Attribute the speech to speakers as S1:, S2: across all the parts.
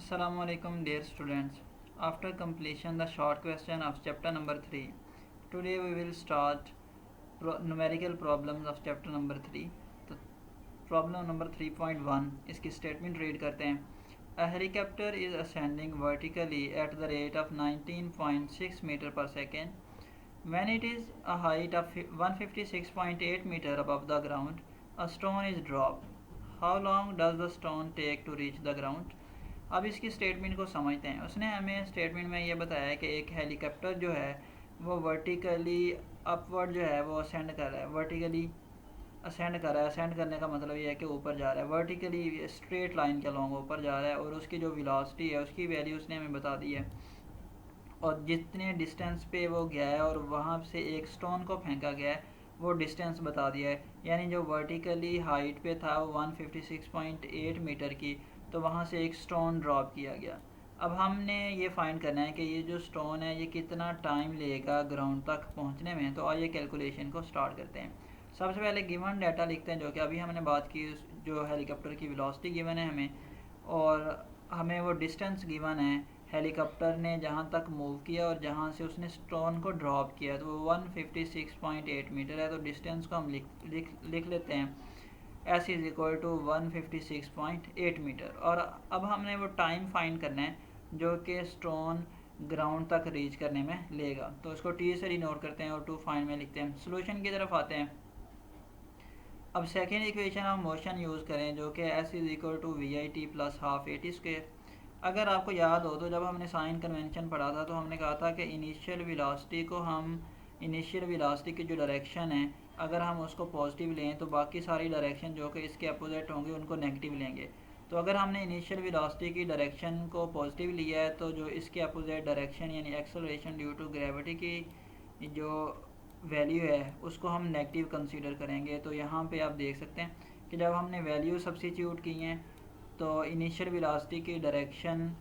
S1: Assalamu alaikum dear students. After completion the short question of chapter number 3, today we will start numerical problems of chapter number 3. तो problem number 3.1 इसकी statement read करते हैं. A helicopter is ascending vertically at the rate of 19.6 meter per second. When it is a height of 156.8 meter above the ground, a stone is dropped. How long does the stone take to reach the ground? अब इसकी statement को समझते हैं. उसने हमें statement में ये बताया है कि एक हेलीकॉप्टर जो है वो वर्टिकली अपवर्ड जो है वो असेंड कर रहा है. वर्टिकली असेंड कर रहा है. असेंड करने का मतलब ये है कि ऊपर जा रहा है. वर्टिकली स्ट्रेट लाइन के लॉन्ग ऊपर जा रहा है और उसकी जो वेलोसिटी है उसकी वैल्यू उसने हमें बता दी है. और जितने डिस्टेंस पे वो गया है और वहाँ से एक स्टोन को फेंका गया है वो डिस्टेंस बता दिया है. यानी जो वर्टिकली हाइट पे था वो 156.8 मीटर की, तो वहाँ से एक स्टोन ड्रॉप किया गया. अब हमने ये फाइंड करना है कि ये जो स्टोन है ये कितना टाइम लेगा ग्राउंड तक पहुँचने में. तो आइए कैलकुलेशन को स्टार्ट करते हैं. सबसे पहले गिवन डाटा लिखते हैं जो कि अभी हमने बात की. जो हेलीकॉप्टर की वेलोसिटी गिवन है हमें और हमें वो डिस्टेंस गिवन है हेलीकॉप्टर ने जहाँ तक मूव किया और जहाँ से उसने स्टोन को ड्रॉप किया. तो वो 156.8 मीटर है. तो डिस्टेंस को हम लिख लेते हैं s is equal to 156.8 metre. और अब हमने वो टाइम फाइंड करना है जो कि स्टोन ग्राउंड तक रीच करने में लेगा. तो इसको t से डिनोट करते हैं और टू फाइंड में लिखते हैं. सोल्यूशन की तरफ आते हैं. अब second equation of motion use करें जो कि s is equal to v i t plus half a t square. अगर आपको याद हो तो जब हमने साइन कन्वेंशन पढ़ा था तो हमने कहा था कि इनिशियल वेलोसिटी की जो डायरेक्शन है अगर हम उसको पॉजिटिव लें तो बाकी सारी डायरेक्शन जो कि इसके अपोजिट होंगे उनको नेगेटिव लेंगे. तो अगर हमने इनिशियल वेलोसिटी की डायरेक्शन को पॉजिटिव लिया है तो जो इसके अपोजिट डायरेक्शन यानी एक्सेलरेशन ड्यू टू ग्रेविटी की जो वैल्यू है उसको हम नेगेटिव कंसीडर करेंगे. तो यहाँ पे आप देख सकते हैं कि जब हमने वैल्यू सब्स्टिट्यूट की हैं तो इनिशियल वेलोसिटी की डायरेक्शन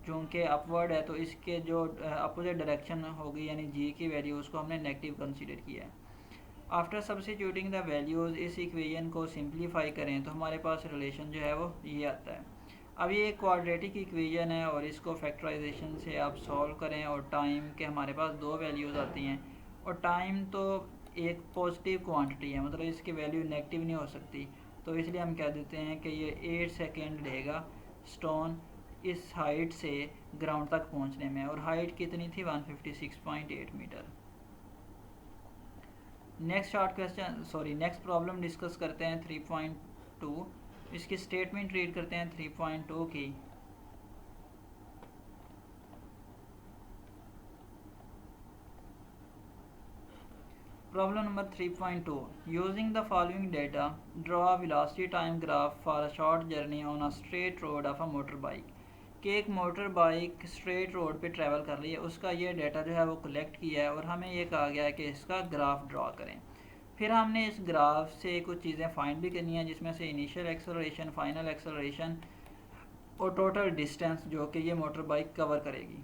S1: चूँकि अपवर्ड है तो इसके जो अपोजिट डायरेक्शन होगी यानी जी की वैल्यू उसको हमने नेगेटिव कंसीडर किया है. आफ्टर सब्स्टिट्यूटिंग द वैल्यूज़ इस इक्वेशन को सिंप्लीफाई करें तो हमारे पास रिलेशन जो है वो ये आता है. अब ये एक क्वाड्रेटिक इक्वेशन है और इसको फैक्टराइजेशन से आप सॉल्व करें और टाइम के हमारे पास दो वैल्यूज़ आती हैं. और टाइम तो एक पॉजिटिव क्वांटिटी है मतलब इसकी वैल्यू नेगेटिव नहीं हो सकती. तो इसलिए हम कह देते हैं कि ये 8 सेकेंड लेगा स्टोन इस हाइट से ग्राउंड तक पहुंचने में. और हाइट कितनी थी 156.8 मीटर. नेक्स्ट प्रॉब्लम डिस्कस करते हैं 3.2. इसकी स्टेटमेंट रीड करते हैं 3.2 की. Problem number 3.2. Using the following data, draw a velocity time graph for a short journey on a straight road of a motorbike. कि एक मोटर बाइक स्ट्रेट रोड पे travel कर रही है उसका ये डाटा जो है वो कलेक्ट किया है और हमें ये कहा गया है कि इसका ग्राफ ड्रॉ करें. फिर हमने इस ग्राफ से कुछ चीज़ें फाइंड भी करनी है जिसमें से इनिशियल एक्सेलरेशन, फाइनल एक्सेलरेशन और टोटल डिस्टेंस जो कि ये मोटर बाइक कवर करेगी.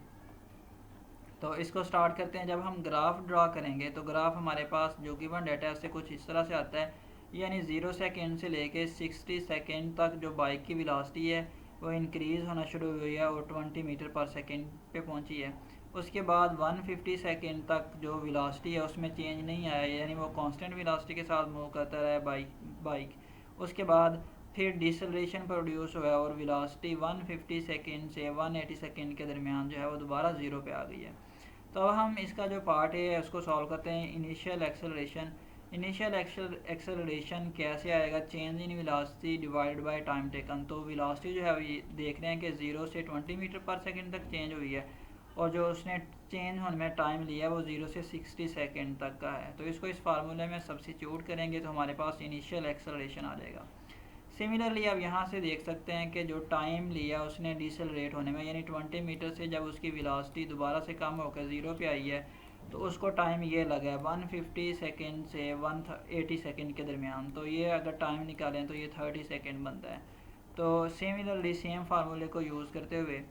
S1: तो इसको स्टार्ट करते हैं. जब हम ग्राफ ड्रा करेंगे तो ग्राफ हमारे पास जो गिवन डाटा है उससे कुछ इस तरह से आता है. यानी 0 सेकेंड से लेके 60 सेकेंड तक जो बाइक की वेलोसिटी है वो इंक्रीज़ होना शुरू हुई है और 20 मीटर पर सेकेंड पे पहुंची है. उसके बाद 150 सेकेंड तक जो वेलोसिटी है उसमें चेंज नहीं आया यानी वो कांस्टेंट वेलोसिटी के साथ मूव करता रहा है बाइक. उसके बाद फिर डिसलेशन प्रोड्यूस हुआ और वेलोसिटी 150 सेकेंड से 180 सेकेंड के दरमियान जो है वो दोबारा ज़ीरो पे आ गई है. तो अब हम इसका जो पार्ट है उसको सॉल्व करते हैं. इनिशियल एक्सेलरेशन कैसे आएगा? Change in velocity divided by time taken. तो वेलोसिटी जो है ये देख रहे हैं कि 0 से 20 मीटर पर सेकंड तक चेंज हुई है और जो उसने चेंज होने में टाइम लिया है वो 0 से 60 सेकंड तक का है. तो इसको इस फार्मूले में सब्स्टिट्यूट करेंगे तो हमारे पास इनिशियल एक्सेलरेशन आ जाएगा. सिमिलरली अब यहाँ से देख सकते हैं कि जो टाइम लिया उसने डिसलरेट होने में यानी 20 मीटर से जब उसकी वेलोसिटी दोबारा से कम होकर 0 पे आई है तो उसको टाइम ये लगा है 150 सेकेंड से 180 सेकेंड के दरमियान. तो ये अगर टाइम निकालें तो ये 30 सेकेंड बनता है. तो सिमिलरली सेम फार्मूले को यूज़ करते हुए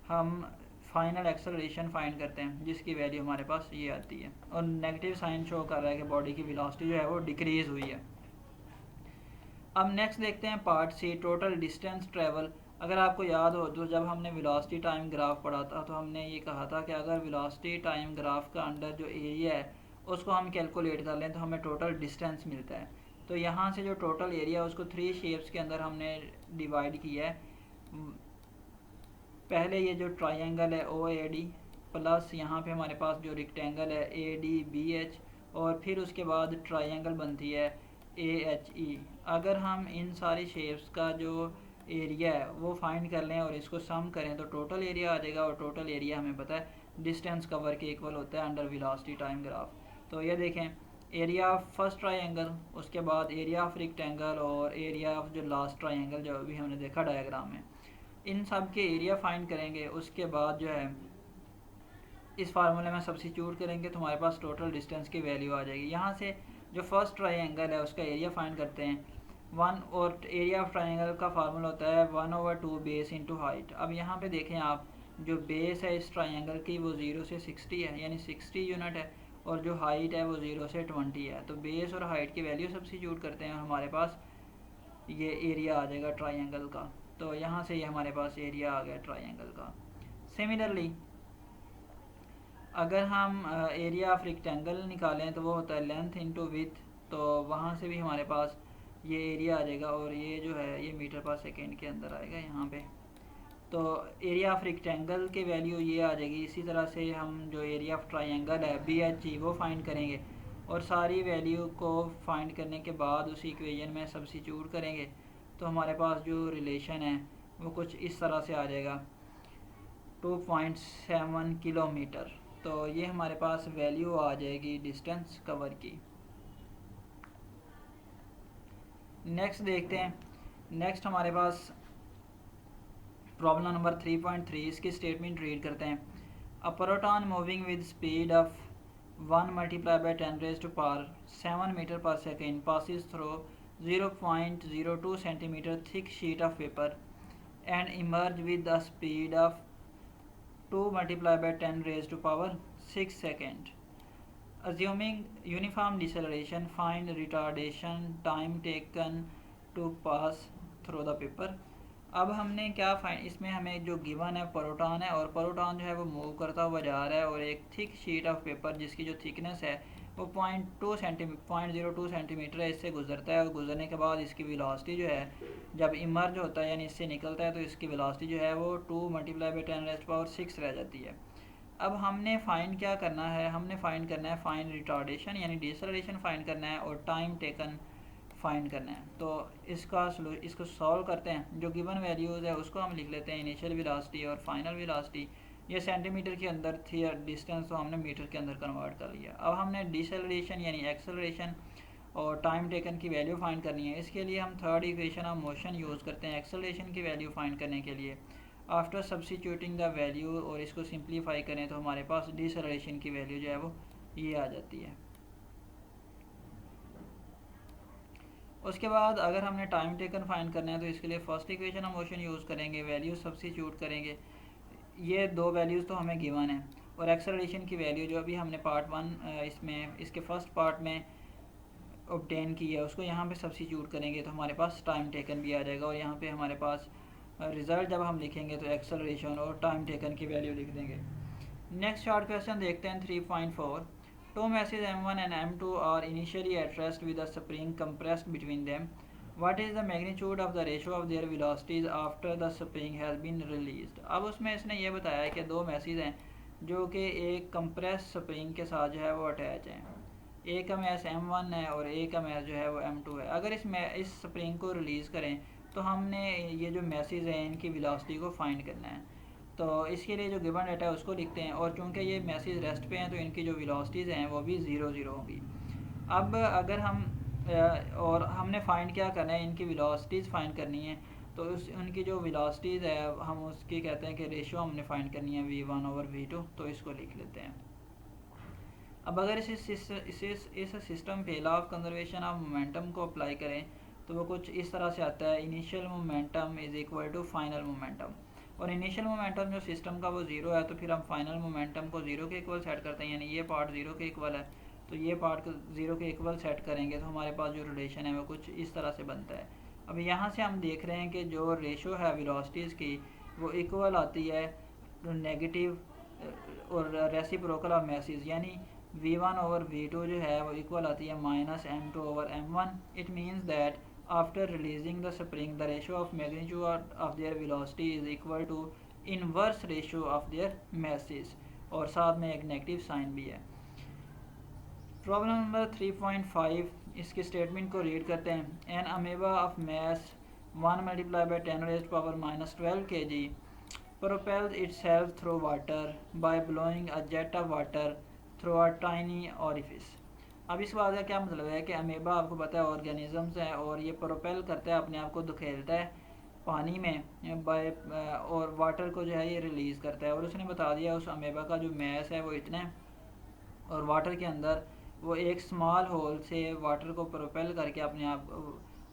S1: हम फाइनल एक्सेलरेशन फाइंड करते हैं जिसकी वैल्यू हमारे पास ये आती है और नेगेटिव साइन शो कर रहा है कि बॉडी की वेलोसिटी जो है वो डिक्रीज़ हुई है. अब नेक्स्ट देखते हैं part C. Total distance travel अगर आपको याद हो तो जब हमने वेलोसिटी टाइम ग्राफ पढ़ा था तो हमने ये कहा था कि अगर वेलोसिटी टाइम ग्राफ का अंडर जो एरिया है उसको हम कैलकुलेट कर लें तो हमें टोटल डिस्टेंस मिलता है। तो यहाँ से जो टोटल एरिया उसको 3 शेप्स के अंदर हमने डिवाइड किया है। पहले ये जो ट्रायंगल है ओ ए डी, प्लस यहाँ पे हमारे पास जो रेक्टेंगल है ए डी बी एच, और फिर उसके बाद ट्रायंगल बनती है ए एच ई। अगर हम इन सारी शेप्स का जो एरिया है वो फाइंड कर लें और इसको सम करें तो टोटल एरिया आ जाएगा, और टोटल एरिया हमें पता है डिस्टेंस कवर के इक्वल होता है अंडर वेलोसिटी टाइम ग्राफ। तो ये देखें, एरिया ऑफ फर्स्ट ट्रायंगल, उसके बाद एरिया ऑफ रेक्टेंगल, और एरिया ऑफ जो लास्ट ट्रायंगल जो अभी हमने देखा डायग्राम में, इन सब के एरिया फाइंड करेंगे। उसके बाद जो है इस फार्मूले में सब्स्टिट्यूट करेंगे तो हमारे पास टोटल डिस्टेंस की वैल्यू आ जाएगी। यहाँ से जो फर्स्ट ट्रायंगल है उसका एरिया फाइंड करते हैं। और एरिया ऑफ ट्रायंगल का फार्मूला होता है 1/2 बेस इंटू हाइट। अब यहाँ पे देखें आप, जो बेस है इस ट्रायंगल की वो 0 से 60 है, यानी 60 यूनिट है, और जो हाइट है वो 0 से 20 है। तो बेस और हाइट की वैल्यू सब्स्टिट्यूट करते हैं और हमारे पास ये एरिया आ जाएगा ट्रायंगल का। तो यहाँ से ये हमारे पास एरिया आ गया ट्रायंगल का। सिमिलरली अगर हम एरिया ऑफ रेक्टेंगल निकालें तो वो होता है लेंथ इंटू विथ, तो वहाँ से भी हमारे पास ये एरिया आ जाएगा, और ये जो है ये मीटर पर सेकेंड के अंदर आएगा यहाँ पे। तो एरिया ऑफ रेक्टेंगल की वैल्यू ये आ जाएगी। इसी तरह से हम जो एरिया ऑफ ट्रायंगल है बी एच जी वो फाइंड करेंगे, और सारी वैल्यू को फाइंड करने के बाद उसी इक्वेशन में सब्स्टिट्यूट करेंगे तो हमारे पास जो रिलेशन है वो कुछ इस तरह से आ जाएगा, 2.7 किलोमीटर। तो ये हमारे पास वैल्यू आ जाएगी डिस्टेंस कवर की। नेक्स्ट देखते हैं। नेक्स्ट हमारे पास प्रॉब्लम नंबर 3.3, इसकी स्टेटमेंट रीड करते हैं। A proton moving with speed of 1 multiply by 10 raise to power 7 metre per second passes through 0.02 centimeter thick sheet of paper and emerge with a speed of 2 multiplied by 10 raised to power 6 second. Assuming uniform deceleration, find retardation time taken to pass through the paper. अब हमने क्या find, इसमें हमें जो given है proton है, और proton जो है वो मूव करता हुआ जा रहा है, और एक थिक शीट ऑफ पेपर जिसकी जो थिकनेस है वो 0.02 सेंटीमीटर है, इससे गुजरता है। और गुजरने के बाद इसकी वेलोसिटी जो है जब इमर्ज होता है यानी इससे निकलता है तो इसकी वेलोसिटी जो है वो 2 multiply by 10 raised to power 6 रह जाती है। अब हमने फाइंड क्या करना है, हमने फाइंड करना है फाइंड रिटार्डेशन यानी डिसलेरेशन फाइंड करना है, और टाइम टेकन फाइंड करना है। तो इसको सॉल्व करते हैं। जो गिवन वैल्यूज़ है उसको हम लिख लेते हैं, इनिशियल वेलोसिटी और फाइनल वेलोसिटी। ये सेंटीमीटर के अंदर थी, डिस्टेंस तो हमने मीटर के अंदर कन्वर्ट कर लिया। अब हमने डिसलेरेशन यानी एक्सेलरेशन और टाइम टेकन की वैल्यू फाइंड करनी है। इसके लिए हम third equation of motion use करते हैं एक्सेलरेशन की वैल्यू फाइंड करने के लिए। आफ्टर सब्स्टिट्यूटिंग द वैल्यू और इसको सिंप्लीफाई करें तो हमारे पास डिसलेरेशन की वैल्यू जो है वो ये आ जाती है। उसके बाद अगर हमने टाइम टेकन फाइंड करना है तो इसके लिए first equation of motion use करेंगे, वैल्यू सब्स्टिट्यूट करेंगे। ये दो वैल्यूज़ तो हमें गिवन है, और एक्सेलरेशन की वैल्यू जो अभी हमने पार्ट 1 इसमें इसके फर्स्ट पार्ट में ऑब्टेन की है उसको यहाँ पे सब्स्टिट्यूट करेंगे तो हमारे पास टाइम टेकन भी आ जाएगा, और यहाँ पे हमारे पास रिज़ल्ट जब हम लिखेंगे तो एक्सेलरेशन और टाइम टेकन की वैल्यू लिख देंगे। नेक्स्ट शॉर्ट क्वेश्चन देखते हैं 3.4। Two masses m1 and m2 are initially at rest with a spring compressed between them. What is the magnitude of the ratio of their velocities after the spring has been released? अब उसमें इसने ये बताया है कि दो message हैं जो कि एक कंप्रेस स्प्रिंग के साथ जो है वो अटैच हैं। एक का मैस m1 है और एक का मैस जो है वो m2 है। अगर इस स्प्रिंग को रिलीज़ करें तो हमने ये जो मैसेज हैं इनकी वेलोसिटी को फाइंड करना है। तो इसके लिए जो गिवन डाटा है उसको लिखते हैं, और चूंकि ये मैसेज रेस्ट पे हैं तो इनकी जो वेलोसिटीज़ हैं वो भी 0 होंगी। अब अगर हम और हमने फ़ाइंड क्या करना है, इनकी वेलोसिटीज़ फाइंड करनी है। तो उनकी जो वेलोसिटीज़ है हम उसकी कहते हैं कि रेशियो हमने फाइंड करनी है v1/v2, तो इसको लिख लेते हैं। अब अगर इस सिस्टम पे law of conservation of momentum को अप्लाई करें तो वो कुछ इस तरह से आता है, initial momentum is equal to final momentum. और इनिशियल मोमेंटम जो सिस्टम का वो 0 है, तो फिर हम फाइनल मोमेंटम को 0 के इक्वल सेट करते हैं, यानी ये पार्ट 0 के इक्वल है तो ये पार्ट को 0 के इक्वल सेट करेंगे तो हमारे पास जो रिलेशन है वो कुछ इस तरह से बनता है अब यहाँ से हम देख रहे हैं कि जो रेशो है वेलोसिटीज़ की वो इक्वल आती है नेगेटिव और रेसिप्रोकल ऑफ मैसेज, यानी v1 ओवर v2 जो है वो इक्वल आती है -m2 over m1. It means that after releasing the spring the ratio of magnitude of their velocity is equal to inverse ratio of their masses, और साथ में एक नेगेटिव साइन भी है. प्रॉब्लम नंबर 3.5, इसके स्टेटमेंट को रीड करते हैं. An amoeba of mass 1 multiply by 10 raised power -12 kg propels itself through water by blowing a jet of water through a tiny orifice. अब इस बात का क्या मतलब है कि अमेबा आपको पता है ऑर्गेनिजम्स है और ये प्रोपेल करता है, अपने आप को धकेलता है पानी में बाय और वाटर को जो है ये रिलीज़ करता है. और उसने बता दिया उस अमेबा का जो मैस है वो इतना है और वाटर के अंदर वो एक स्मॉल होल से वाटर को प्रोपेल करके अपने आप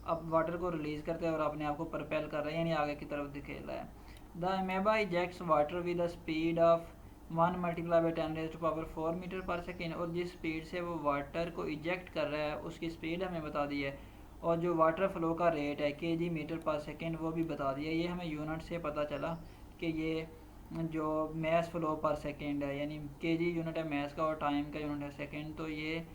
S1: अब वाटर को रिलीज़ करता है और अपने आप को प्रोपेल कर रहा है, यानी आगे की तरफ धकेल रहा है. The amoeba ejects water with the speed of 1 multiply by 10 raised to power 4 metre per second. और जिस स्पीड से वो वाटर को इजेक्ट कर रहा है उसकी स्पीड हमें बता दी है और जो वाटर फ्लो का रेट है kg मीटर पर सेकेंड वो भी बता दिया. ये हमें यूनिट से पता चला कि ये जो मैस फ्लो पर सेकेंड है, यानी kg यूनिट है मैस का और टाइम का यूनिट है सेकेंड. तो ये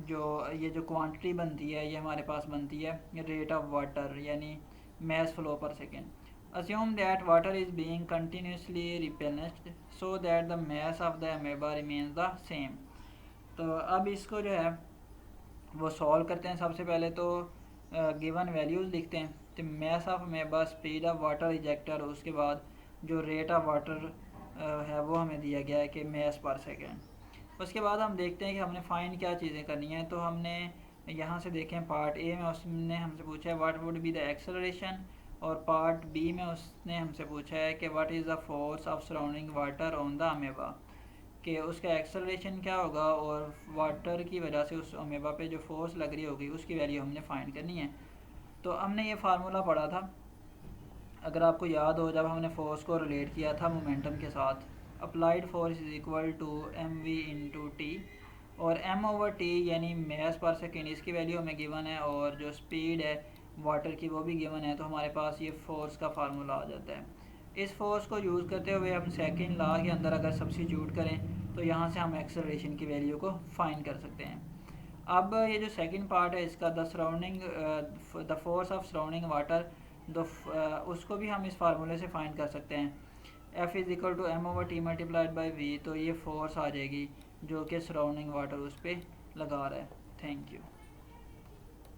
S1: जो क्वांटिटी बनती है ये हमारे पास बनती है रेट ऑफ वाटर यानी मैस फ्लो पर second. Assume that water is being continuously replenished so that the mass of the amoeba remains the same. तो अब इसको जो है वो सॉल्व करते हैं. सबसे पहले तो गिवन वैल्यूज़ लिखते हैं. तो mass of amoeba, speed of water ejector, उसके बाद जो रेट ऑफ वाटर है वो हमें दिया गया है कि मैस पर सेकेंड. उसके बाद हम देखते हैं कि हमने फाइंड क्या चीज़ें करनी हैं. तो हमने यहाँ से देखें पार्ट ए में उसने हमसे पूछा है what would be the acceleration और पार्ट बी में उसने हमसे पूछा है कि what is the force of surrounding water on the amoeba, कि उसका एक्सेलरेशन क्या होगा और वाटर की वजह से उस अमेबा पे जो फोर्स लग रही होगी उसकी वैल्यू हमने फाइंड करनी है. तो हमने ये फार्मूला पढ़ा था, अगर आपको याद हो, जब हमने फोर्स को रिलेट किया था मोमेंटम के साथ. Applied force is equal to m v into t और m ओवर टी यानी मैस पर सेकेंड इसकी वैल्यू हमें गिवन है और जो स्पीड है वाटर की वो भी गिवन है. तो हमारे पास ये फोर्स का फार्मूला आ जाता है. इस फोर्स को यूज़ करते हुए हम सेकंड लॉ के अंदर अगर सब्स्टिट्यूट करें तो यहाँ से हम एक्सेलरेशन की वैल्यू को फाइंड कर सकते हैं. अब ये जो सेकंड पार्ट है इसका the force of surrounding water उसको भी हम इस फार्मूले से फाइंड कर सकते हैं. F is equal to m over t multiplied by v. तो ये फोर्स आ जाएगी जो कि सराउंडिंग वाटर उस पर लगा रहा है. Thank you.